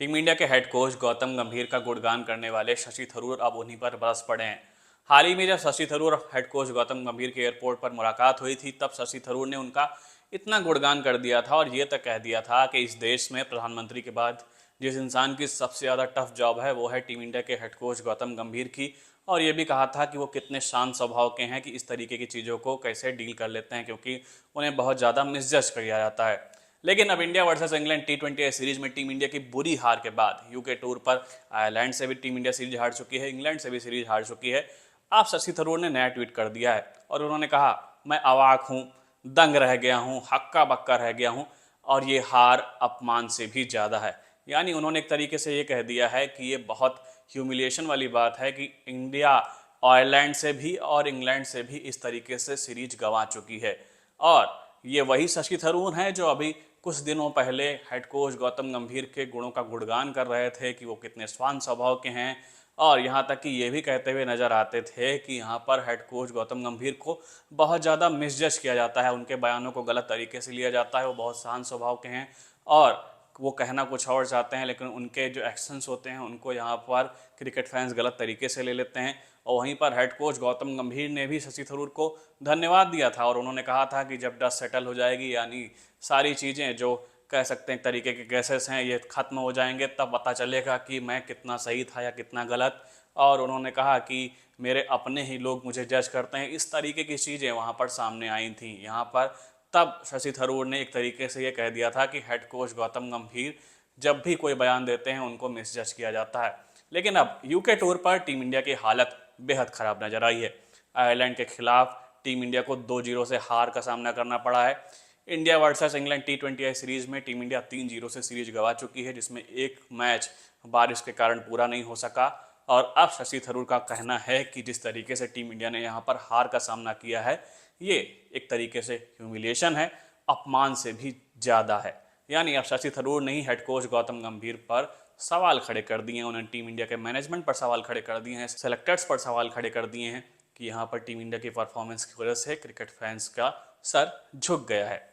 Team India के head coach Gautam गंभीर का गुणगान करने वाले शशि थरूर अब उन्हीं पर बरस पड़े हैं। हाल ही में जब शशि थरूर और हेड कोच गौतम गंभीर के एयरपोर्ट पर मुलाकात हुई थी, तब शशि थरूर ने उनका इतना गुणगान कर दिया था और ये तक कह दिया था कि इस देश में प्रधानमंत्री के बाद जिस इंसान की सबसे ज़्यादा टफ जॉब है वो है टीम इंडिया के हेड कोच गौतम गंभीर की। और ये भी कहा था कि वो कितने शांत स्वभाव के हैं कि इस तरीके की चीज़ों को कैसे डील कर लेते हैं, क्योंकि उन्हें बहुत ज़्यादा मिसजज किया जाता है। लेकिन अब India versus England T20 series में टीम इंडिया की बुरी हार के बाद यूके टूर पर आयरलैंड से भी टीम इंडिया सीरीज हार चुकी है, इंग्लैंड से भी सीरीज हार चुकी है। आप शशि थरूर ने नया ट्वीट कर दिया है और उन्होंने कहा, मैं अवाक हूँ, दंग रह गया हूँ, हक्का बक्का रह गया हूँ और ये हार अपमान से भी ज़्यादा है। यानी उन्होंने एक तरीके से ये कह दिया है कि ये बहुत ह्यूमिलिएशन वाली बात है कि इंडिया आयरलैंड से भी और इंग्लैंड से भी इस तरीके से सीरीज गंवा चुकी है। और ये वही शशि थरूर हैं जो अभी कुछ दिनों पहले हेड कोच गौतम गंभीर के गुणों का गुणगान कर रहे थे कि वो कितने शांत स्वभाव के हैं। और यहाँ तक कि ये भी कहते हुए नजर आते थे कि यहाँ पर हेड कोच गौतम गंभीर को बहुत ज़्यादा मिसजज किया जाता है, उनके बयानों को गलत तरीके से लिया जाता है। वो बहुत शांत स्वभाव के हैं और वो कहना कुछ और चाहते हैं, लेकिन उनके जो एक्शंस होते हैं उनको यहाँ पर क्रिकेट फैंस गलत तरीके से ले लेते हैं। और वहीं पर हेड कोच गौतम गंभीर ने भी शशि थरूर को धन्यवाद दिया था और उन्होंने कहा था कि जब डस्ट सेटल हो जाएगी, यानी सारी चीज़ें जो कह सकते हैं तरीके के केसेस हैं ये खत्म हो जाएंगे, तब पता चलेगा कि मैं कितना सही था या कितना गलत। और उन्होंने कहा कि मेरे अपने ही लोग मुझे जज करते हैं, इस तरीके की चीज़ें वहाँ पर सामने आई थी यहाँ पर। तब शशि थरूर ने एक तरीके से ये कह दिया था कि हेड कोच गौतम गंभीर जब भी कोई बयान देते हैं उनको मिसजज किया जाता है। लेकिन अब यूके टूर पर टीम इंडिया की हालत बेहद खराब नजर आई है। आयरलैंड के खिलाफ टीम इंडिया को 2-0 से हार का सामना करना पड़ा है। India versus England T20 series में टीम इंडिया 3-0 से सीरीज गंवा चुकी है, जिसमें एक मैच बारिश के कारण पूरा नहीं हो सका। और अब शशि थरूर का कहना है कि जिस तरीके से टीम इंडिया ने यहाँ पर हार का सामना किया है, ये एक तरीके से ह्यूमिलिएशन है, अपमान से भी ज़्यादा है। यानी अब शशि थरूर ने ही हेड कोच गौतम गंभीर पर सवाल खड़े कर दिए हैं, उन्होंने टीम इंडिया के मैनेजमेंट पर सवाल खड़े कर दिए हैं, सेलेक्टर्स पर सवाल खड़े कर दिए हैं कि यहाँ पर टीम इंडिया की परफॉर्मेंस की वजह से क्रिकेट फैंस का सर झुक गया है।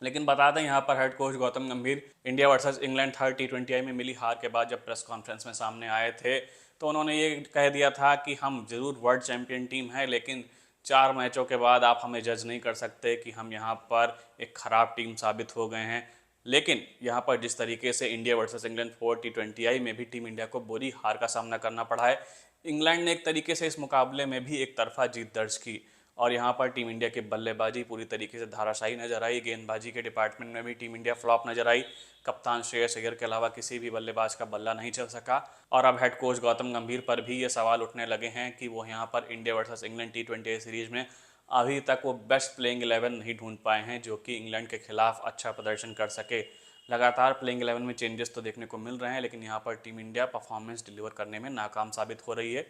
लेकिन बता दें, यहाँ पर हेड कोच गौतम गंभीर India versus England third T20 में मिली हार के बाद जब प्रेस कॉन्फ्रेंस में सामने आए थे, तो उन्होंने ये कह दिया था कि हम जरूर वर्ल्ड चैंपियन टीम है, लेकिन 4 मैचों के बाद आप हमें जज नहीं कर सकते कि हम यहाँ पर एक ख़राब टीम साबित हो गए हैं। लेकिन यहाँ पर जिस तरीके से India versus England fourth T20 में भी टीम इंडिया को बुरी हार का सामना करना पड़ा है, इंग्लैंड ने एक तरीके से इस मुकाबले में भी एक तरफा जीत दर्ज की। और यहाँ पर टीम इंडिया की बल्लेबाजी पूरी तरीके से धाराशायी नजर आई, गेंदबाजी के डिपार्टमेंट में भी टीम इंडिया फ्लॉप नजर आई। कप्तान श्रेयस अय्यर के अलावा किसी भी बल्लेबाज का बल्ला नहीं चल सका। और अब हेड कोच गौतम गंभीर पर भी ये सवाल उठने लगे हैं कि वो यहाँ पर India versus England T20 series में अभी तक वो बेस्ट प्लेइंग 11 नहीं ढूंढ पाए हैं जो कि इंग्लैंड के खिलाफ अच्छा प्रदर्शन कर सके। लगातार प्लेइंग 11 में चेंजेस तो देखने को मिल रहे हैं, लेकिन यहाँ पर टीम इंडिया परफॉर्मेंस डिलीवर करने में नाकाम साबित हो रही है।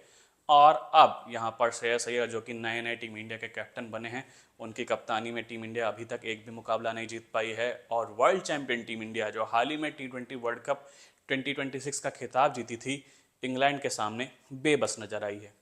और अब यहाँ पर श्रेयस अय्यर जो कि नए नए टीम इंडिया के कैप्टन बने हैं, उनकी कप्तानी में टीम इंडिया अभी तक एक भी मुकाबला नहीं जीत पाई है। और वर्ल्ड चैंपियन टीम इंडिया जो हाल ही में T20 वर्ल्ड कप 2026 का खिताब जीती थी, इंग्लैंड के सामने बेबस नजर आई है।